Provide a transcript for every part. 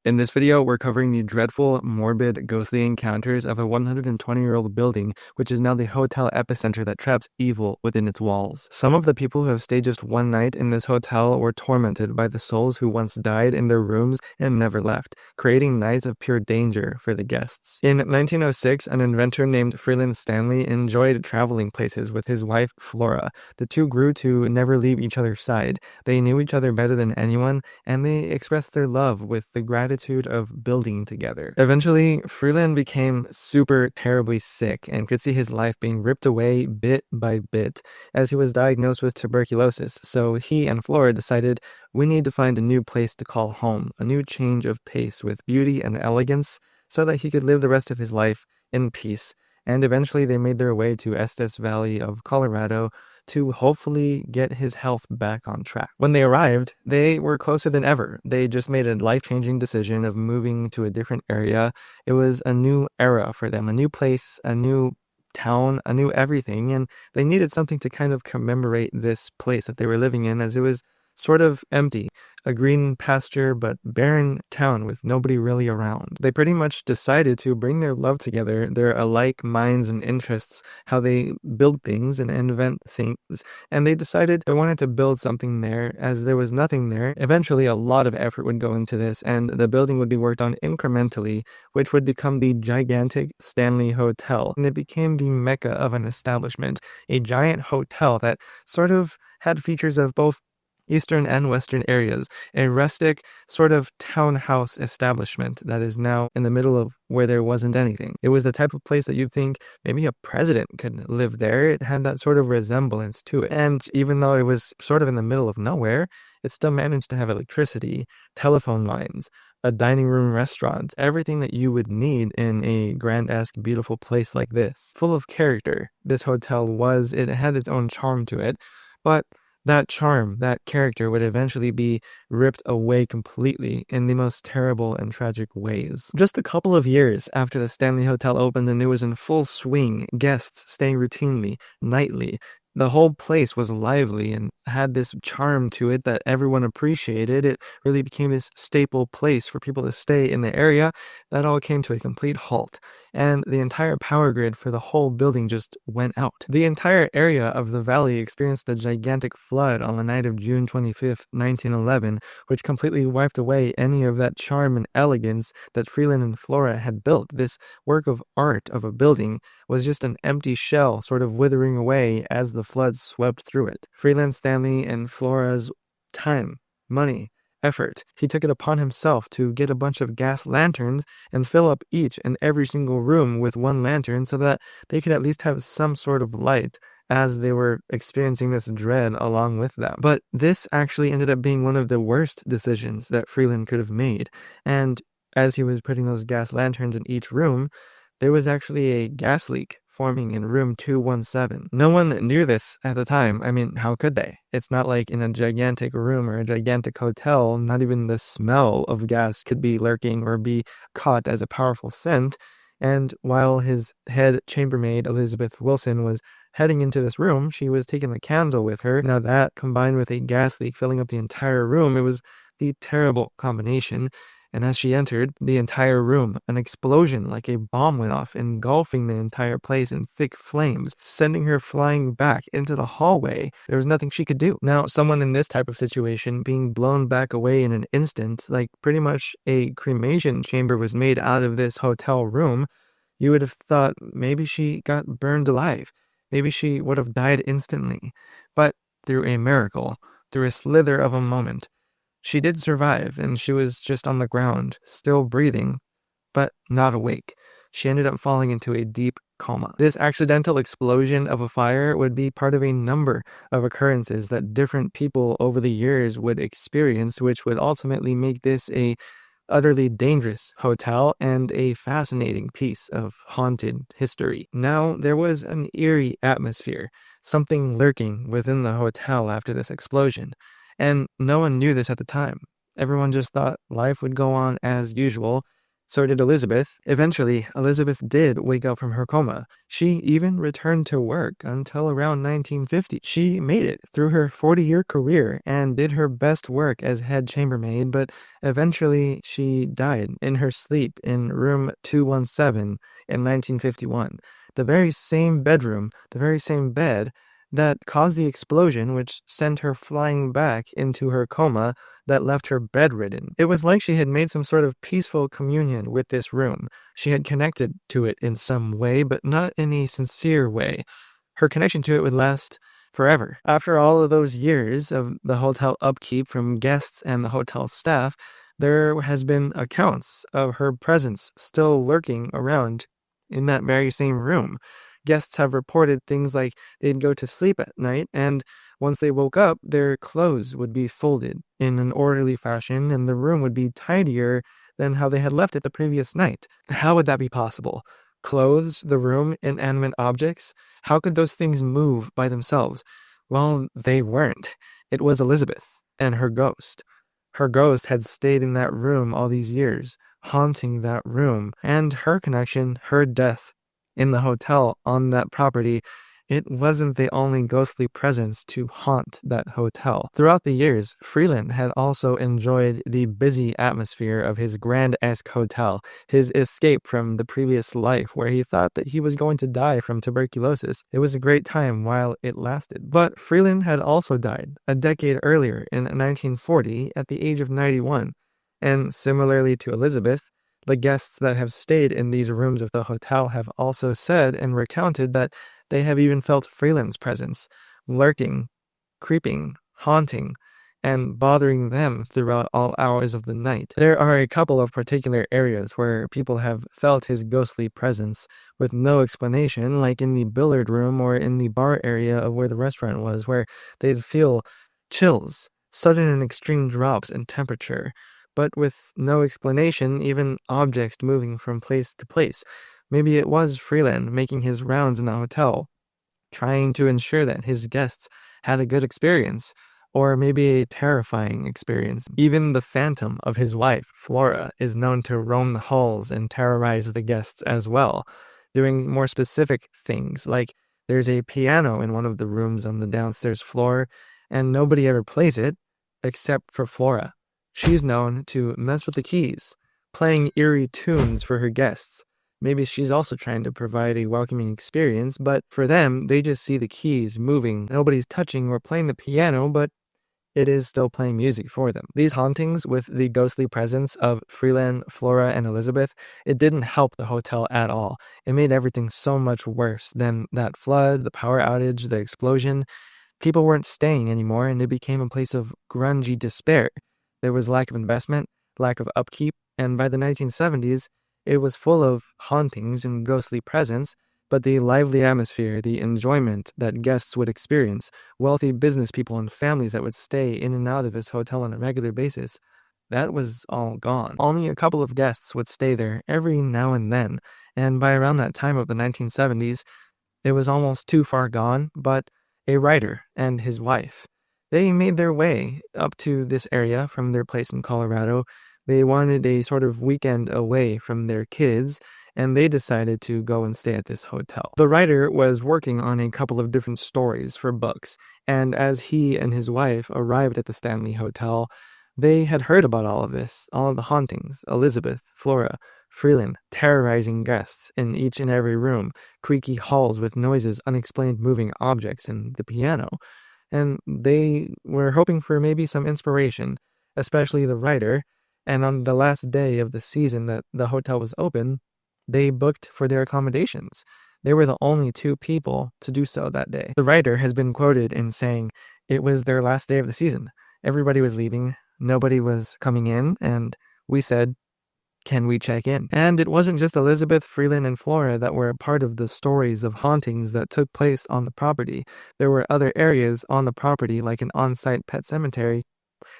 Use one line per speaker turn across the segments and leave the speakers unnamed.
In this video, we're covering the dreadful, morbid, ghostly encounters of a 120-year-old building, which is now the hotel epicenter that traps evil within its walls. Some of the people who have stayed just one night in this hotel were tormented by the souls who once died in their rooms and never left, creating nights of pure danger for the guests. In 1906, an inventor named Freeland Stanley enjoyed traveling places with his wife, Flora. The two grew to never leave each other's side. They knew each other better than anyone, and they expressed their love with the gratitude of building together. Eventually, Freeland became super terribly sick and could see his life being ripped away bit by bit as he was diagnosed with tuberculosis. So he and Flora decided, we need to find a new place to call home, a new change of pace with beauty and elegance so that he could live the rest of his life in peace. And eventually they made their way to Estes Valley of Colorado to hopefully get his health back on track. When they arrived, they were closer than ever. They just made a life-changing decision of moving to a different area. It was a new era for them, a new place, a new town, a new everything, and they needed something to kind of commemorate this place that they were living in, as it was sort of empty, a green pasture but barren town with nobody really around. They pretty much decided to bring their love together, their alike minds and interests, how they build things and invent things, and they decided they wanted to build something there as there was nothing there. Eventually, a lot of effort would go into this, and the building would be worked on incrementally, which would become the gigantic Stanley Hotel, and it became the mecca of an establishment, a giant hotel that sort of had features of both Eastern and Western areas, a rustic sort of townhouse establishment that is now in the middle of where there wasn't anything. It was the type of place that you'd think maybe a president could live there. It had that sort of resemblance to it. And even though it was sort of in the middle of nowhere, it still managed to have electricity, telephone lines, a dining room restaurant, everything that you would need in a grand-esque, beautiful place like this. Full of character, this hotel was. It had its own charm to it, but that charm, that character would eventually be ripped away completely in the most terrible and tragic ways. Just a couple of years after the Stanley Hotel opened and it was in full swing, guests staying routinely, nightly, the whole place was lively and had this charm to it that everyone appreciated. It really became this staple place for people to stay in the area. That all came to a complete halt, and the entire power grid for the whole building just went out. The entire area of the valley experienced a gigantic flood on the night of June 25th, 1911, which completely wiped away any of that charm and elegance that Freeland and Flora had built. This work of art of a building was just an empty shell, sort of withering away as the floods swept through it. Freeland Stanley and Flora's time, money, effort. He took it upon himself to get a bunch of gas lanterns and fill up each and every single room with one lantern so that they could at least have some sort of light as they were experiencing this dread along with them. But this actually ended up being one of the worst decisions that Freeland could have made. And as he was putting those gas lanterns in each room, there was actually a gas leak forming in room 217. No one knew this at the time. I mean, how could they? It's not like in a gigantic room or a gigantic hotel, not even the smell of gas could be lurking or be caught as a powerful scent. And while his head chambermaid, Elizabeth Wilson, was heading into this room, she was taking the candle with her. Now that, combined with a gas leak filling up the entire room, it was the terrible combination. And as she entered the entire room, an explosion like a bomb went off, engulfing the entire place in thick flames, sending her flying back into the hallway. There was nothing she could do. Now, someone in this type of situation being blown back away in an instant, like pretty much a cremation chamber was made out of this hotel room, you would have thought maybe she got burned alive. Maybe she would have died instantly. But through a miracle, through a slither of a moment, she did survive, and she was just on the ground, still breathing, but not awake. She ended up falling into a deep coma. This accidental explosion of a fire would be part of a number of occurrences that different people over the years would experience, which would ultimately make this a utterly dangerous hotel and a fascinating piece of haunted history. Now, there was an eerie atmosphere, something lurking within the hotel after this explosion. And no one knew this at the time. Everyone just thought life would go on as usual, So did Elizabeth. Eventually, Elizabeth did wake up from her coma. She even returned to work until around 1950. She made it through her 40-year career and did her best work as head chambermaid, but eventually she died in her sleep in room 217 in 1951. The very same bedroom, the very same bed that caused the explosion which sent her flying back into her coma that left her bedridden. It was like she had made some sort of peaceful communion with this room. She had connected to it in some way, but not in a sincere way. Her connection to it would last forever. After all of those years of the hotel upkeep from guests and the hotel staff, there has been accounts of her presence still lurking around in that very same room. Guests have reported things like they'd go to sleep at night, and once they woke up, their clothes would be folded in an orderly fashion, and the room would be tidier than how they had left it the previous night. How would that be possible? Clothes, the room, inanimate objects? How could those things move by themselves? Well, they weren't. It was Elizabeth and her ghost. Her ghost had stayed in that room all these years, haunting that room, and her connection, her death, in the hotel on that property, it wasn't the only ghostly presence to haunt that hotel. Throughout the years, Freeland had also enjoyed the busy atmosphere of his Grand-esque hotel, his escape from the previous life where he thought that he was going to die from tuberculosis. It was a great time while it lasted. But Freeland had also died a decade earlier in 1940 at the age of 91. And similarly to Elizabeth, the guests that have stayed in these rooms of the hotel have also said and recounted that they have even felt Freeland's presence, lurking, creeping, haunting, and bothering them throughout all hours of the night. There are a couple of particular areas where people have felt his ghostly presence with no explanation, like in the billiard room or in the bar area of where the restaurant was, where they'd feel chills, sudden and extreme drops in temperature, but with no explanation, even objects moving from place to place. Maybe it was Freeland making his rounds in the hotel, trying to ensure that his guests had a good experience, or maybe a terrifying experience. Even the phantom of his wife, Flora, is known to roam the halls and terrorize the guests as well, doing more specific things, like there's a piano in one of the rooms on the downstairs floor, and nobody ever plays it, except for Flora. She's known to mess with the keys, playing eerie tunes for her guests. Maybe she's also trying to provide a welcoming experience, but for them, they just see the keys moving. Nobody's touching or playing the piano, but it is still playing music for them. These hauntings with the ghostly presence of Freeland, Flora, and Elizabeth, it didn't help the hotel at all. It made everything so much worse than that flood, the power outage, the explosion. People weren't staying anymore, and it became a place of grungy despair. There was lack of investment, lack of upkeep, and by the 1970s, it was full of hauntings and ghostly presence, but the lively atmosphere, the enjoyment that guests would experience, wealthy business people and families that would stay in and out of this hotel on a regular basis, that was all gone. Only a couple of guests would stay there every now and then, and by around that time of the 1970s, it was almost too far gone, but a writer and his wife, they made their way up to this area from their place in Colorado. They wanted a sort of weekend away from their kids, and they decided to go and stay at this hotel. The writer was working on a couple of different stories for books, and as he and his wife arrived at the Stanley Hotel, they had heard about all of this, all of the hauntings, Elizabeth, Flora, Freeland, terrorizing guests in each and every room, creaky halls with noises, unexplained moving objects, and the piano. And they were hoping for maybe some inspiration, especially the writer. And on the last day of the season that the hotel was open, they booked for their accommodations. They were the only two people to do so that day. The writer has been quoted in saying it was their last day of the season. Everybody was leaving, nobody was coming in, and we said, can we check in? And it wasn't just Elizabeth, Freeland, and Flora that were a part of the stories of hauntings that took place on the property. There were other areas on the property, like an on-site pet cemetery,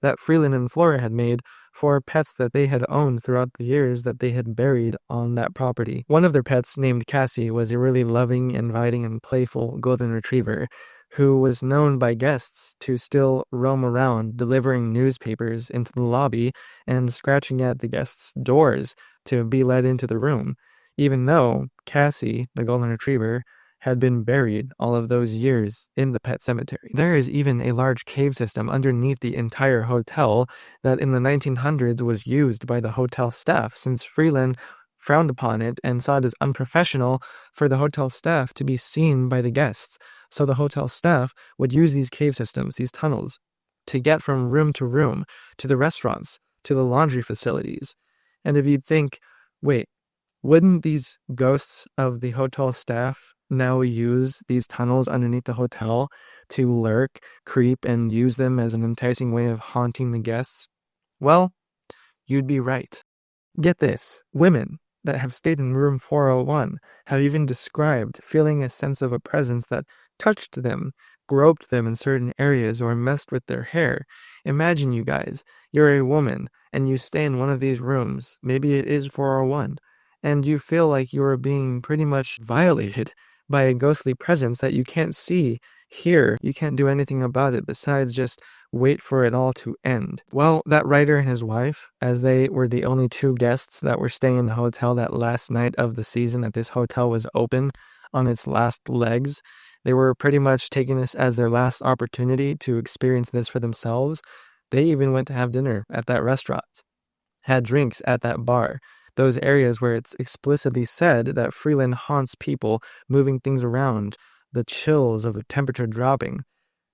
that Freeland and Flora had made for pets that they had owned throughout the years that they had buried on that property. One of their pets, named Cassie, was a really loving, inviting, and playful golden retriever. who was known by guests to still roam around delivering newspapers into the lobby and scratching at the guests' doors to be let into the room, even though Cassie, the golden retriever, had been buried all of those years in the pet cemetery. There is even a large cave system underneath the entire hotel that in the 1900s was used by the hotel staff, since Freeland frowned upon it and saw it as unprofessional for the hotel staff to be seen by the guests. So the hotel staff would use these cave systems, these tunnels, to get from room to room, to the restaurants, to the laundry facilities. And if you'd think, wait, wouldn't these ghosts of the hotel staff now use these tunnels underneath the hotel to lurk, creep, and use them as an enticing way of haunting the guests? Well, you'd be right. Get this, women that have stayed in room 401 have even described feeling a sense of a presence that touched them, groped them in certain areas, or messed with their hair. Imagine, you guys, you're a woman and you stay in one of these rooms, maybe it is 401, and you feel like you're being pretty much violated by a ghostly presence that you can't see, hear, you can't do anything about it besides just wait for it all to end. Well, that writer and his wife, as they were the only two guests that were staying in the hotel that last night of the season that this hotel was open on its last legs, they were pretty much taking this as their last opportunity to experience this for themselves. They even went to have dinner at that restaurant, had drinks at that bar, those areas where it's explicitly said that Freeland haunts people, moving things around, the chills of the temperature dropping.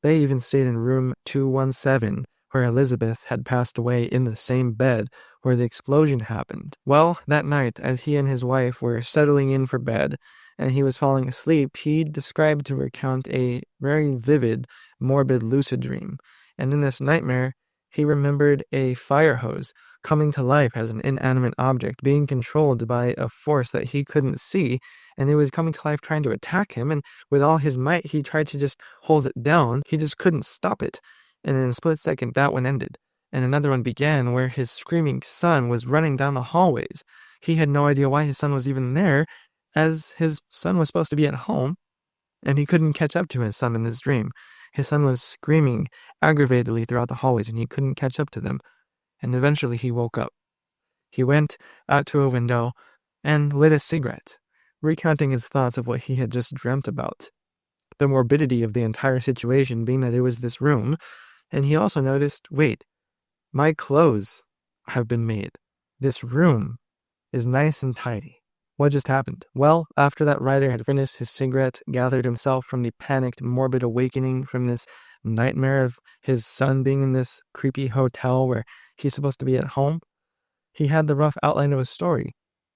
They even stayed in room 217, where Elizabeth had passed away in the same bed where the explosion happened. Well, that night, as he and his wife were settling in for bed, and he was falling asleep, he described to recount a very vivid, morbid lucid dream. And in this nightmare, he remembered a fire hose coming to life as an inanimate object, being controlled by a force that he couldn't see, and it was coming to life trying to attack him, and with all his might, he tried to just hold it down. He just couldn't stop it. And in a split second, that one ended, and another one began where his screaming son was running down the hallways. He had no idea why his son was even there, as his son was supposed to be at home, and he couldn't catch up to his son in this dream. His son was screaming aggravatedly throughout the hallways, and he couldn't catch up to them. And eventually he woke up. He went out to a window and lit a cigarette, recounting his thoughts of what he had just dreamt about. The morbidity of the entire situation being that it was this room, and he also noticed, wait, my clothes have been made. This room is nice and tidy. What just happened? Well, after that writer had finished his cigarette, gathered himself from the panicked, morbid awakening from this nightmare of his son being in this creepy hotel where he's supposed to be at home, he had the rough outline of a story,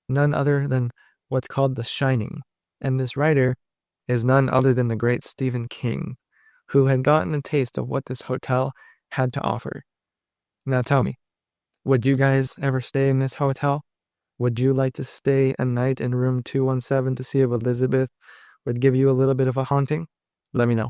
none other than what's called The Shining. And this writer is none other than the great Stephen King, who had gotten a taste of what this hotel had to offer. Now tell me, would you guys ever stay in this hotel? Would you like to stay a night in room 217 to see if Elizabeth would give you a little bit of a haunting? Let me know.